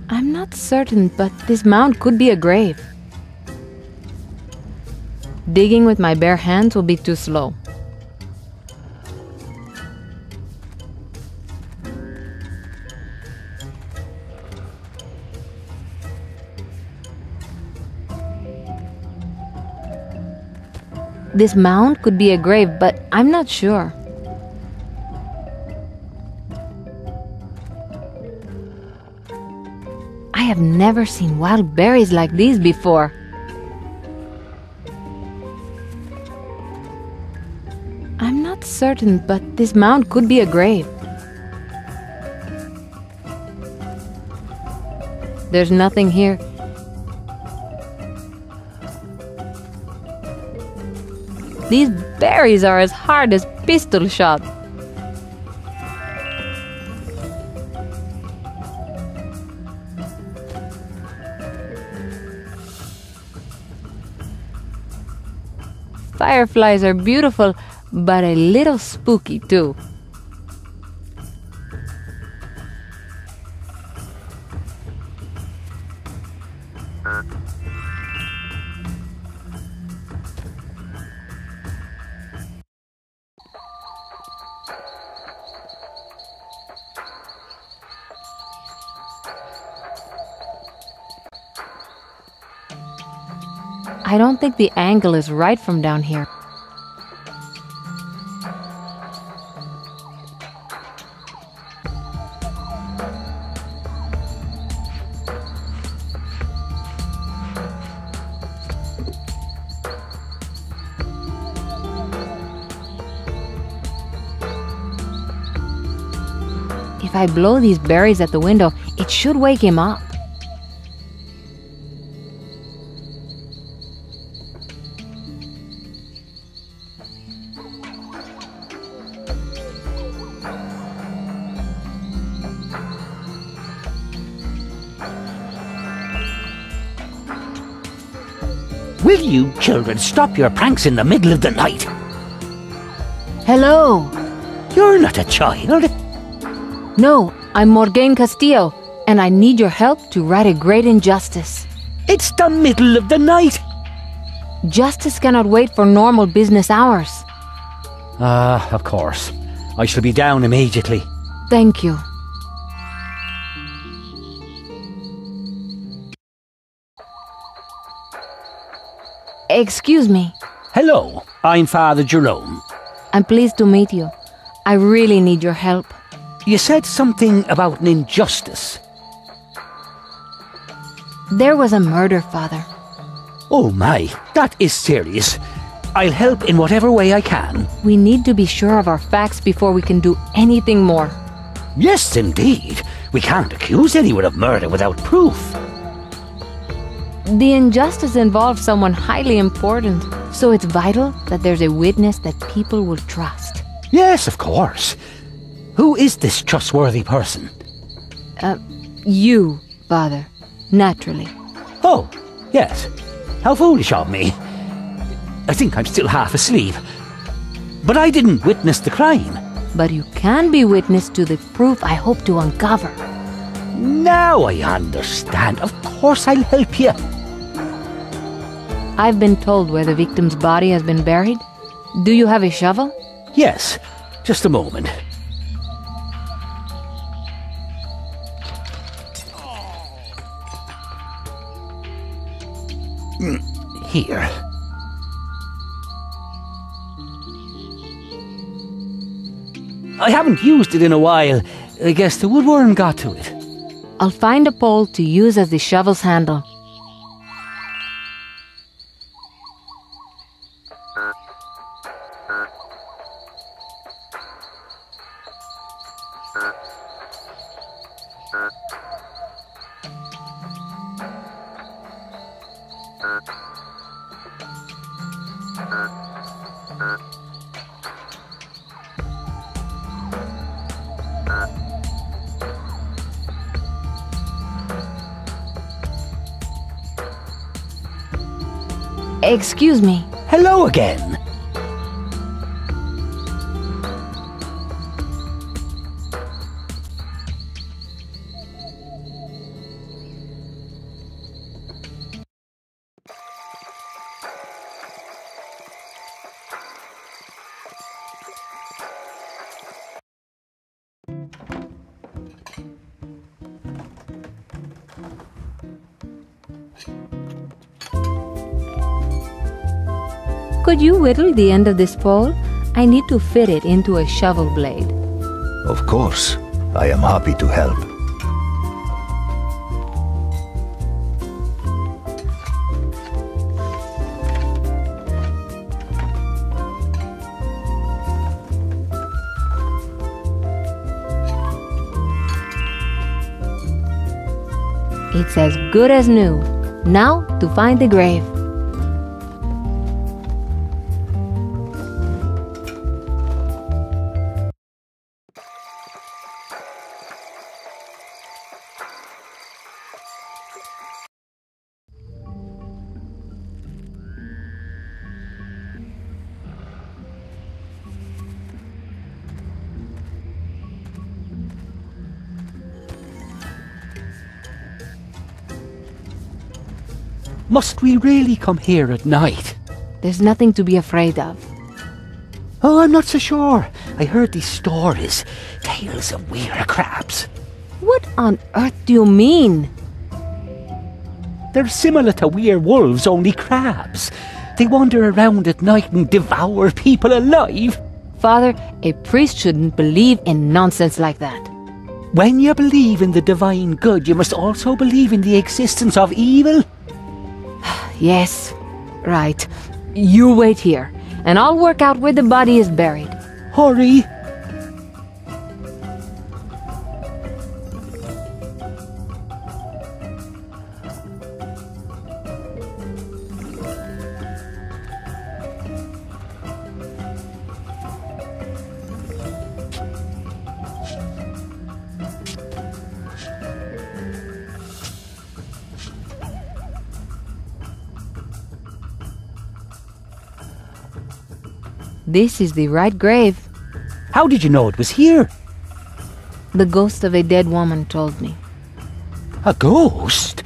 I'm not certain, but this mound could be a grave. Digging with my bare hands will be too slow. This mound could be a grave, but I'm not sure. I have never seen wild berries like these before. I'm not certain, but this mound could be a grave. There's nothing here. These berries are as hard as pistol shot. Fireflies are beautiful, but a little spooky too. I don't think the angle is right from down here. If I blow these berries at the window, it should wake him up. Will you children stop your pranks in the middle of the night? Hello! You're not a child. No, I'm Morgane Castillo, and I need your help to right a great injustice. It's the middle of the night. Justice cannot wait for normal business hours. Of course. I shall be down immediately. Thank you. Excuse me. Hello, I'm Father Jerome. I'm pleased to meet you. I really need your help. You said something about an injustice. There was a murder, Father. Oh my, that is serious. I'll help in whatever way I can. We need to be sure of our facts before we can do anything more. Yes, indeed. We can't accuse anyone of murder without proof. The injustice involves someone highly important, so it's vital that there's a witness that people will trust. Yes, of course. Who is this trustworthy person? You, Father. Naturally. Oh, yes. How foolish of me. I think I'm still half asleep. But I didn't witness the crime. But you can be witness to the proof I hope to uncover. Now I understand. Of course I'll help you. I've been told where the victim's body has been buried. Do you have a shovel? Yes, just a moment. Here. I haven't used it in a while. I guess the woodworm got to it. I'll find a pole to use as the shovel's handle. Excuse me. Hello again. Could you whittle the end of this pole? I need to fit it into a shovel blade. Of course. I am happy to help. It's as good as new. Now to find the grave. Must we really come here at night? There's nothing to be afraid of. Oh, I'm not so sure. I heard these stories. Tales of weird crabs. What on earth do you mean? They're similar to werewolves, only crabs. They wander around at night and devour people alive. Father, a priest shouldn't believe in nonsense like that. When you believe in the divine good, you must also believe in the existence of evil. Yes, right. You wait here, and I'll work out where the body is buried. Hurry! This is the right grave. How did you know it was here? The ghost of a dead woman told me. A ghost?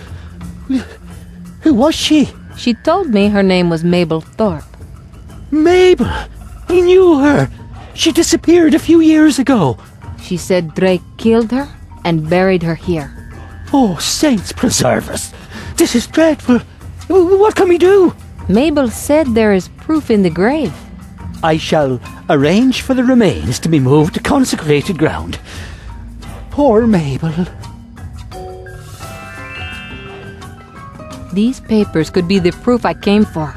Who was she? She told me her name was Mabel Thorpe. Mabel! I knew her! She disappeared a few years ago. She said Drake killed her and buried her here. Oh, saints preserve us! This is dreadful! What can we do? Mabel said there is proof in the grave. I shall arrange for the remains to be moved to consecrated ground. Poor Mabel. These papers could be the proof I came for.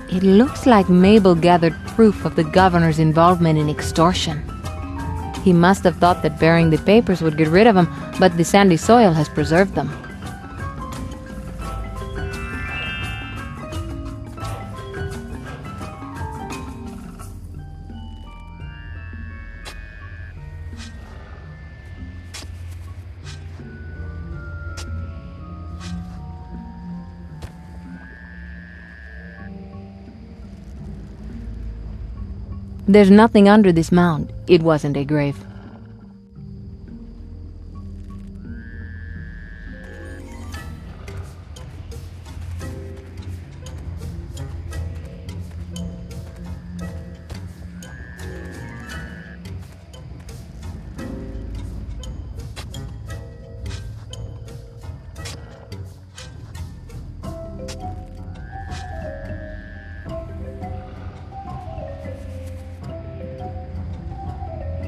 It looks like Mabel gathered proof of the governor's involvement in extortion. He must have thought that burying the papers would get rid of them, but the sandy soil has preserved them. There's nothing under this mound. It wasn't a grave.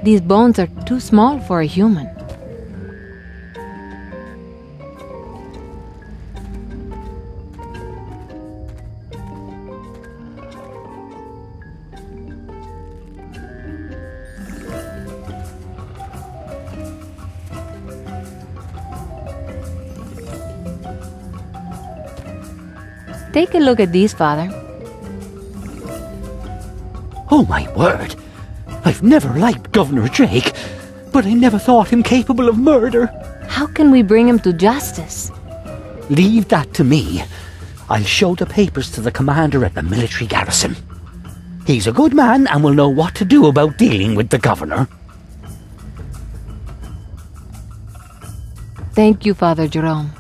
These bones are too small for a human. Take a look at these, Father. Oh, my word! I've never liked Governor Drake, but I never thought him capable of murder. How can we bring him to justice? Leave that to me. I'll show the papers to the commander at the military garrison. He's a good man and will know what to do about dealing with the governor. Thank you, Father Jerome.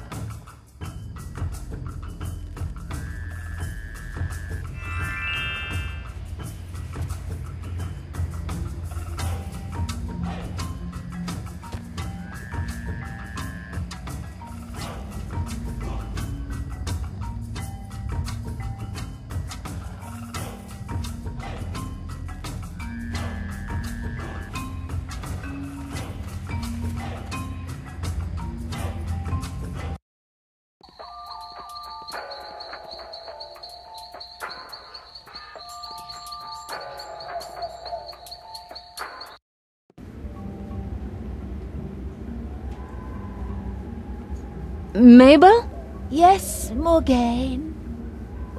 Mabel? Yes, Morgane.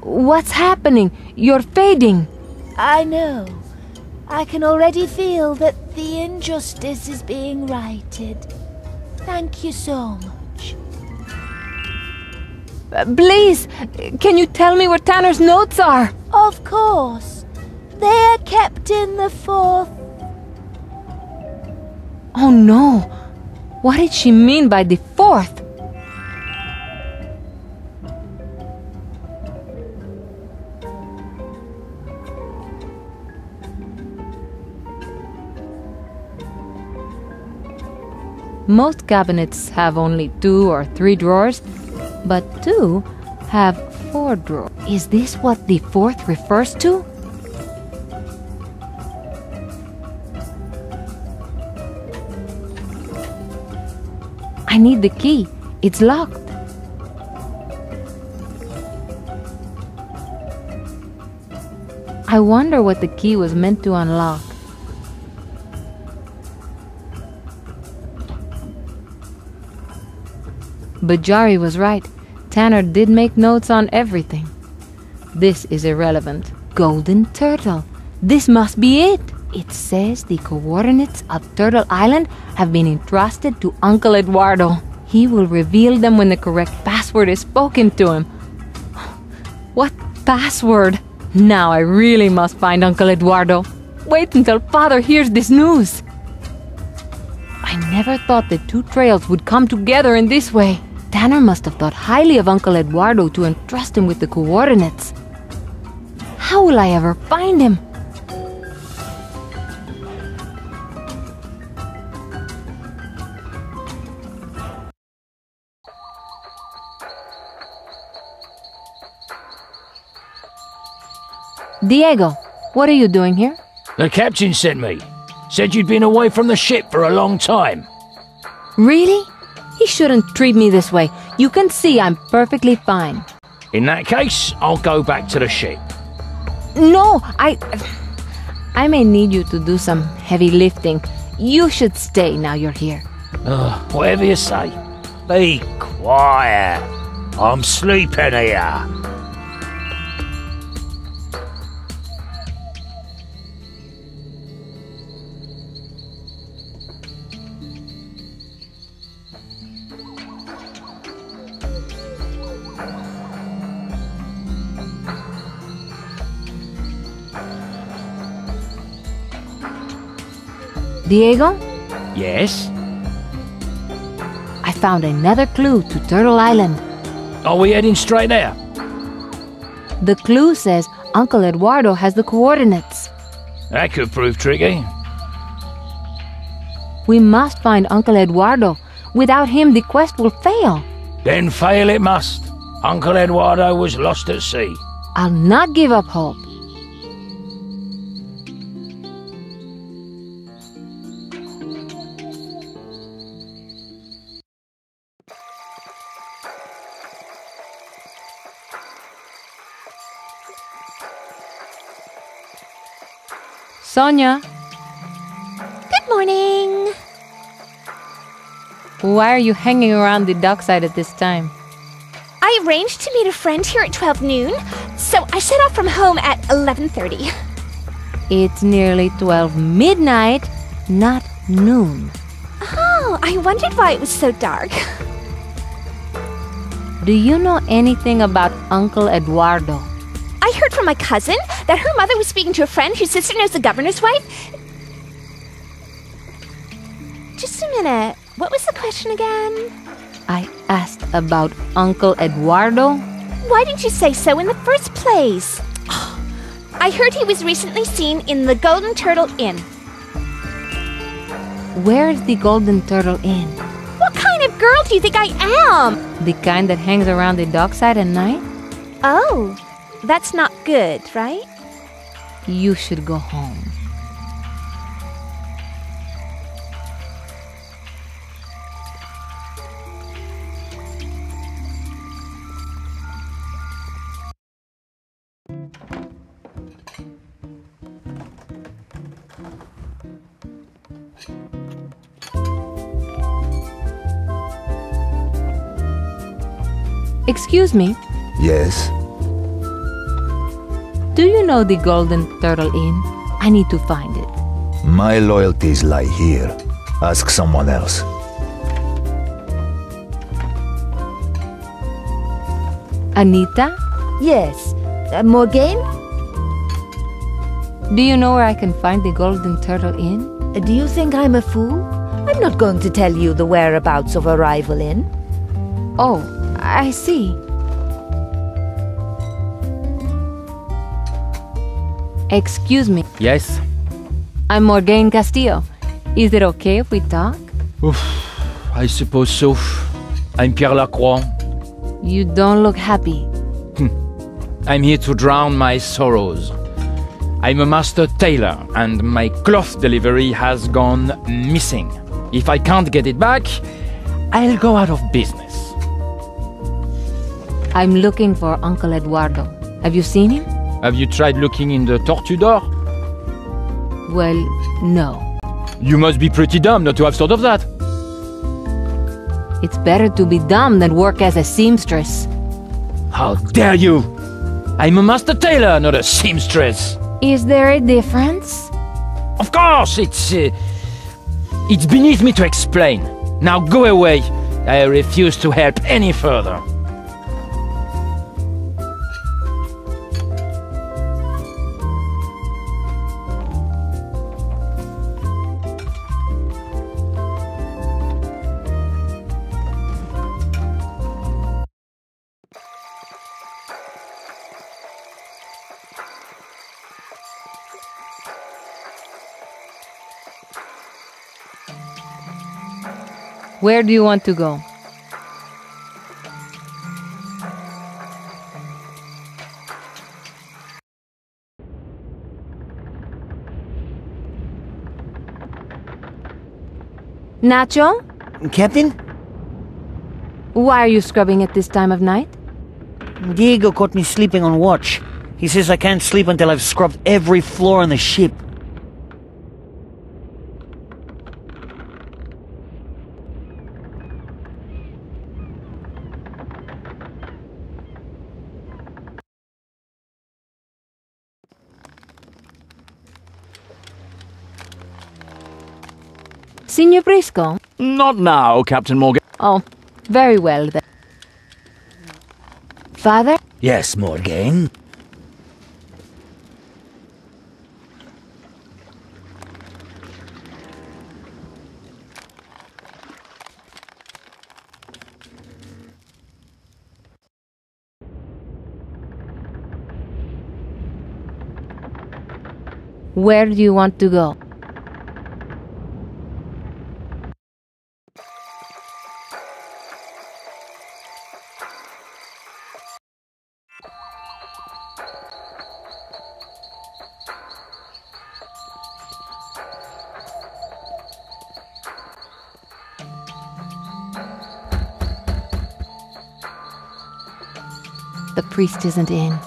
What's happening? You're fading. I know. I can already feel that the injustice is being righted. Thank you so much. Please, can you tell me where Tanner's notes are? Of course. They're kept in the fourth. Oh no. What did she mean by the fourth? Most cabinets have only 2 or 3 drawers, but 2 have 4 drawers. Is this what the fourth refers to? I need the key. It's locked. I wonder what the key was meant to unlock. But Jari was right. Tanner did make notes on everything. This is irrelevant. Golden Turtle. This must be it. It says the coordinates of Turtle Island have been entrusted to Uncle Eduardo. He will reveal them when the correct password is spoken to him. What password? Now I really must find Uncle Eduardo. Wait until Father hears this news. I never thought the 2 trails would come together in this way. Tanner must have thought highly of Uncle Eduardo to entrust him with the coordinates. How will I ever find him? Diego, what are you doing here? The captain sent me. Said you'd been away from the ship for a long time. Really? He shouldn't treat me this way. You can see I'm perfectly fine. In that case, I'll go back to the ship. No, I may need you to do some heavy lifting. You should stay now you're here. Whatever you say. Be quiet. I'm sleeping here. Diego? Yes? I found another clue to Turtle Island. Are we heading straight there? The clue says Uncle Eduardo has the coordinates. That could prove tricky. We must find Uncle Eduardo. Without him, the quest will fail. Then fail it must. Uncle Eduardo was lost at sea. I'll not give up hope. Sonia, Good morning. why are you hanging around the dockside at this time? I arranged to meet a friend here at 12 noon, so I set off from home at 11:30. It's nearly 12 midnight, not noon. Oh, I wondered why it was so dark. Do you know anything about Uncle Eduardo? I heard from my cousin that her mother was speaking to a friend whose sister knows the governor's wife. Just a minute. What was the question again? I asked about Uncle Eduardo. Why didn't you say so in the first place? I heard he was recently seen in the Golden Turtle Inn. Where's the Golden Turtle Inn? What kind of girl do you think I am? The kind that hangs around the dockside at night? Oh, that's not good, right? You should go home. Excuse me, Yes? do you know the Golden Turtle Inn? I need to find it. My loyalties lie here. Ask someone else. Anita? Yes. Morgane? Do you know where I can find the Golden Turtle Inn? Do you think I'm a fool? I'm not going to tell you the whereabouts of a rival inn. Oh, I see. Excuse me, Yes? I'm Morgane Castillo. Is it okay if we talk? Oof, I suppose so. I'm Pierre Lacroix. You don't look happy. I'm here to drown my sorrows. I'm a master tailor, and my cloth delivery has gone missing. If I can't get it back, I'll go out of business. I'm looking for Uncle Eduardo. Have you seen him? Have you tried looking in the torture door? Well, no. You must be pretty dumb not to have thought of that. It's better to be dumb than work as a seamstress. How dare you! I'm a master tailor, not a seamstress. Is there a difference? Of course, it's beneath me to explain. Now go away. I refuse to help any further. Where do you want to go? Nacho? Captain? Why are you scrubbing at this time of night? Diego caught me sleeping on watch. He says I can't sleep until I've scrubbed every floor on the ship. Signor Briscoe? Not now, Captain Morgan. Oh, very well then. Father? Yes, Morgane. Where do you want to go? The priest isn't in.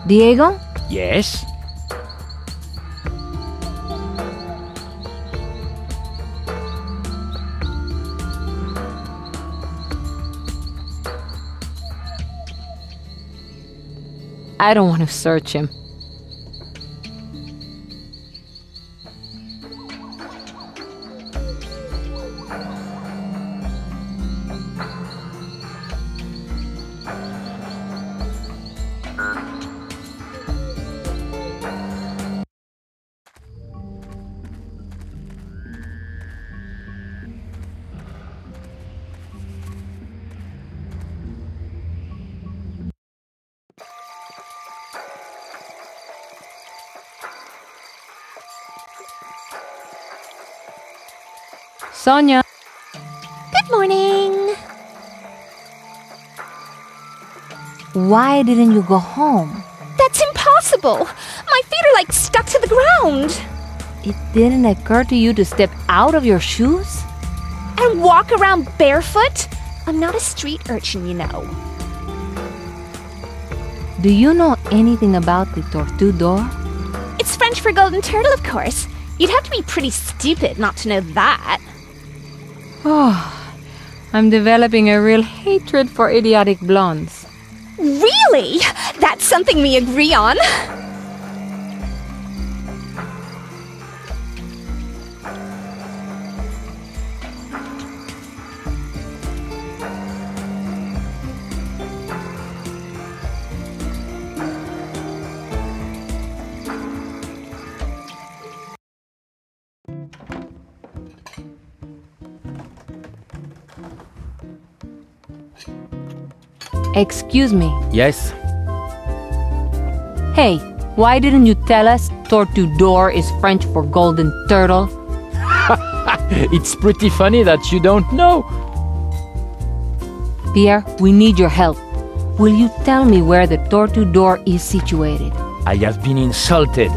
Diego? Yes? I don't want to search him. Sonia. Good morning. Why didn't you go home? That's impossible. My feet are like stuck to the ground. It didn't occur to you to step out of your shoes? And walk around barefoot? I'm not a street urchin, you know. Do you know anything about the Tortu door? It's French for golden turtle, of course. You'd have to be pretty stupid not to know that. Oh, I'm developing a real hatred for idiotic blondes. Really? That's something we agree on. Excuse me. Yes? Hey, why didn't you tell us Tortue is French for golden turtle? It's pretty funny that you don't know. Pierre, we need your help. Will you tell me where the Tortue is situated? I have been insulted.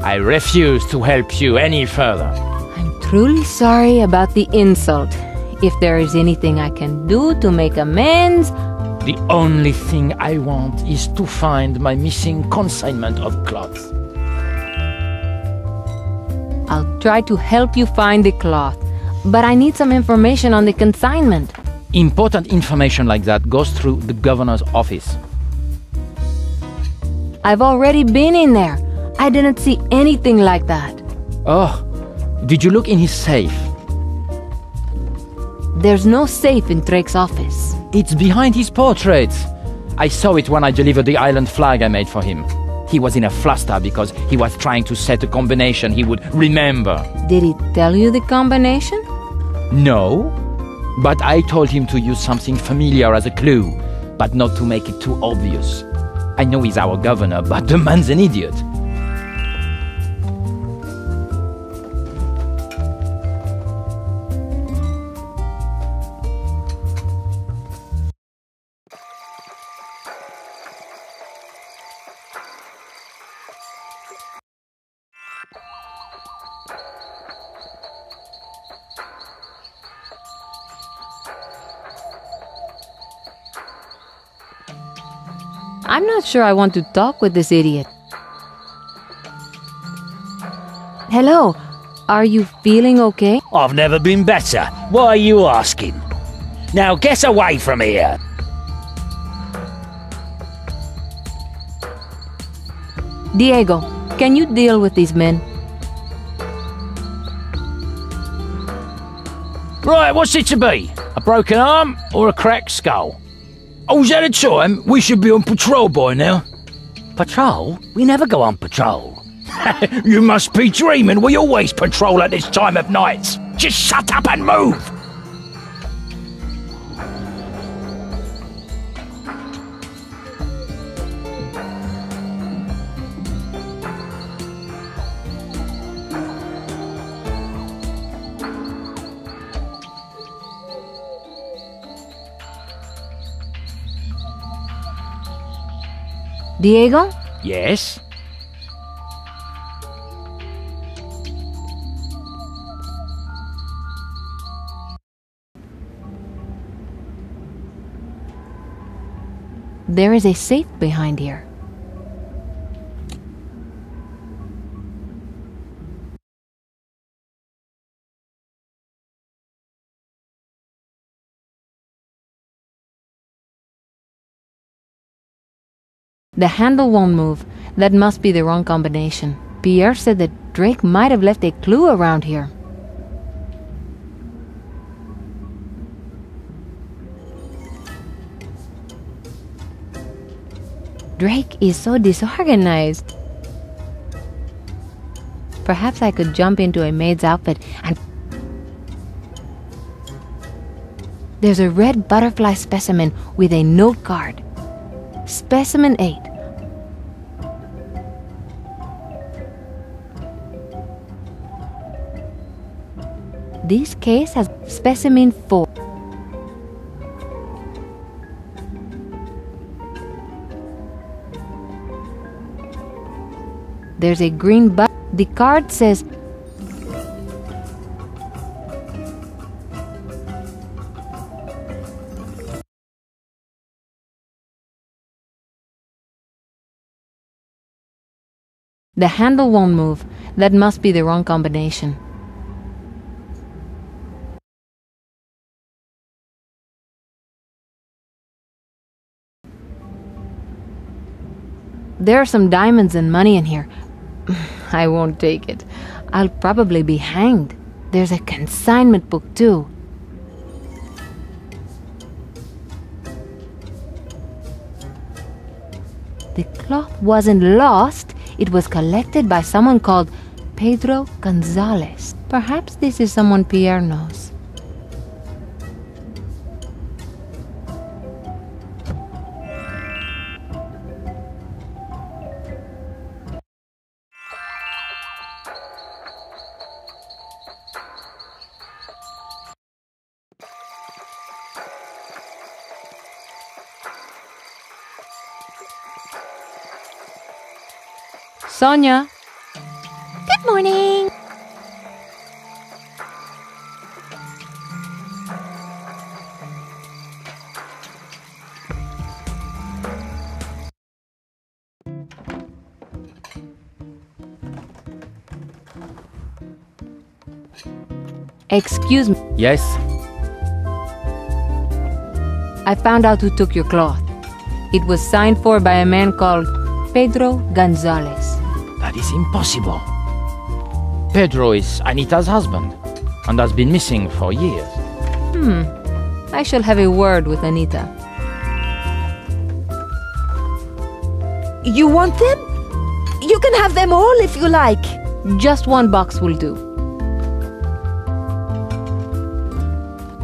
I refuse to help you any further. I'm truly sorry about the insult. If there is anything I can do to make amends... The only thing I want is to find my missing consignment of cloth. I'll try to help you find the cloth, but I need some information on the consignment. Important information like that goes through the governor's office. I've already been in there. I didn't see anything like that. Oh, did you look in his safe? There's no safe in Drake's office. It's behind his portrait. I saw it when I delivered the island flag I made for him. He was in a fluster because he was trying to set a combination he would remember. Did he tell you the combination? No, but I told him to use something familiar as a clue, but not to make it too obvious. I know he's our governor, but the man's an idiot. I'm not sure I want to talk with this idiot. Hello, are you feeling okay? I've never been better. Why are you asking? Now get away from here. Diego, can you deal with these men? Right, what's it to be? A broken arm or a cracked skull? Oh, is that a time? We should be on patrol by now. Patrol? We never go on patrol. You must be dreaming. We always patrol at this time of night. Just shut up and move. Diego? Yes? There is a safe behind here. The handle won't move. That must be the wrong combination. Pierre said that Drake might have left a clue around here. Drake is so disorganized. Perhaps I could jump into a maid's outfit and... There's a red butterfly specimen with a note card. Specimen 8. This case has specimen 4. There's a green button. The card says The handle won't move. That must be the wrong combination. There are some diamonds and money in here. I won't take it. I'll probably be hanged. There's a consignment book too. The cloth wasn't lost. It was collected by someone called Pedro Gonzalez. Perhaps this is someone Pierre knows. Sonia. Good morning. Excuse me. Yes? I found out who took your cloth. It was signed for by a man called Pedro Gonzalez. That is impossible. Pedro is Anita's husband and has been missing for years. I shall have a word with Anita. You want them? You can have them all if you like. Just one box will do.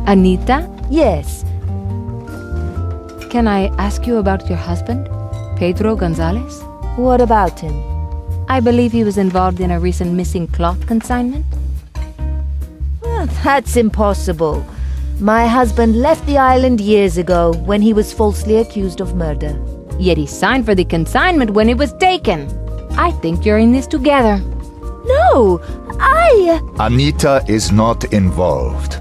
Anita? Yes. Can I ask you about your husband, Pedro Gonzalez? What about him? I believe he was involved in a recent missing cloth consignment. Well, that's impossible. My husband left the island years ago when he was falsely accused of murder. Yet he signed for the consignment when it was taken. I think you're in this together. No, Anita is not involved.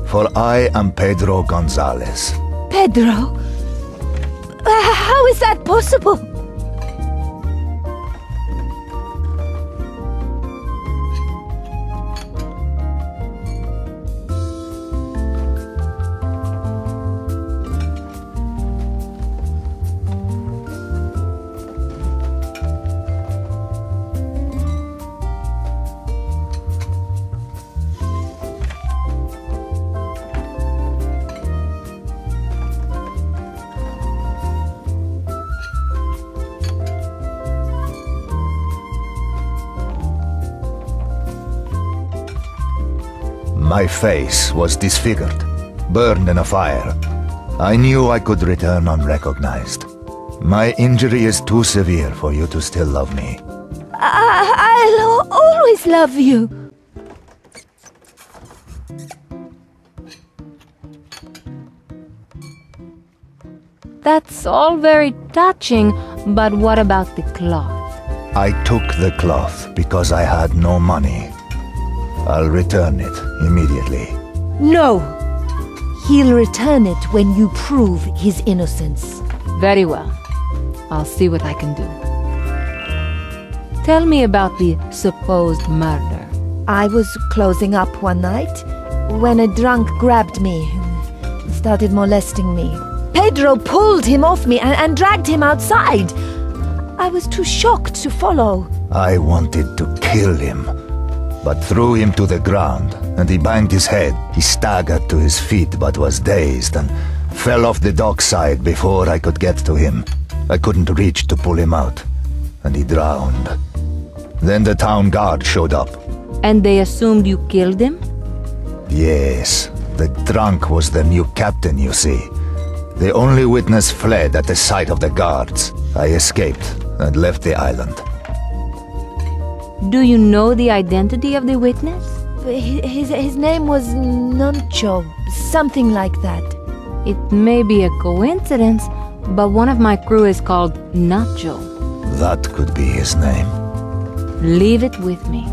For I am Pedro Gonzalez. Pedro? How is that possible? My face was disfigured, burned in a fire. I knew I could return unrecognized. My injury is too severe for you to still love me. I'll always love you. That's all very touching, but what about the cloth? I took the cloth because I had no money. I'll return it immediately. No! He'll return it when you prove his innocence. Very well. I'll see what I can do. Tell me about the supposed murder. I was closing up one night when a drunk grabbed me and started molesting me. Pedro pulled him off me and dragged him outside. I was too shocked to follow. I wanted to kill him, but threw him to the ground, and he banged his head. He staggered to his feet but was dazed and fell off the dockside before I could get to him. I couldn't reach to pull him out, and he drowned. Then the town guard showed up. And they assumed you killed him? Yes, the drunk was the new captain, you see. The only witness fled at the sight of the guards. I escaped and left the island. Do you know the identity of the witness? His name was Nuncho, something like that. It may be a coincidence, but one of my crew is called Nacho. That could be his name. Leave it with me.